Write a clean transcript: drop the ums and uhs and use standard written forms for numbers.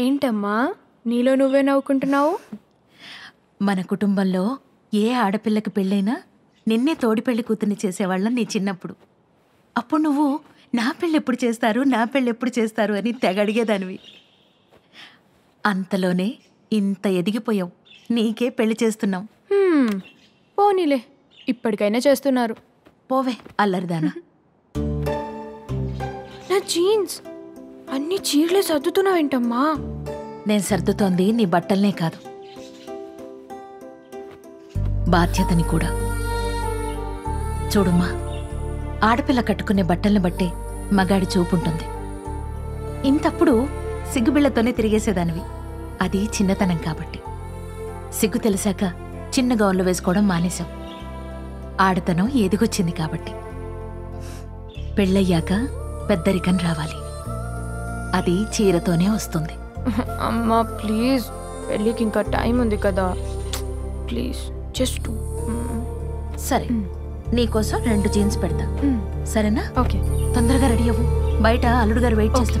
ఏంటమ్మా నీలో నువ్వే నవ్వుకుంటున్నావు? మన కుటుంబంలో ఏ ఆడపిల్లకి పెళ్ళైనా నిన్నే తోడి పెళ్లి కూతుర్ని చేసేవాళ్ళం నీ చిన్నప్పుడు. అప్పుడు నువ్వు నా పెళ్ళెప్పుడు చేస్తారు నా పెళ్ళెప్పుడు చేస్తారు అని తెగ అడిగేదానివి. అంతలోనే ఇంత ఎదిగిపోయావు, నీకే పెళ్లి చేస్తున్నాం. పోనీలే, ఇప్పటికైనా చేస్తున్నారు. పోవే అల్లరిదానా. నా జీన్స్ అన్ని చీరలే సర్దుతున్నావేంటమ్మా? నేను సర్దుతోంది నీ బట్టల్నే కాదు, బాధ్యతని కూడా. చూడుమ్మా, ఆడపిల్ల కట్టుకునే బట్టల్ని బట్టే మగాడి చూపుంటుంది. ఇంతప్పుడు సిగ్గుబిళ్లతోనే తిరిగేసేదానివి. అది చిన్నతనం కాబట్టి. సిగ్గు తెలిసాక చిన్న గౌన్లు వేసుకోవడం మానేశాం. ఆడతనం ఎదిగొచ్చింది కాబట్టి. పెళ్ళయ్యాక పెద్దరికం రావాలి, అది చీరతోనే వస్తుంది. అమ్మా ప్లీజ్, పెళ్ళికి ఇంకా టైం ఉంది కదా, ప్లీజ్ జస్ట్. సరే, నీకోసం 2 జీన్స్ పెడతా, సరేనా? ఓకే, తొందరగా రెడీ అవ్వు, బయట అల్లుడు గారు వెయిట్ చేస్తున్నారు.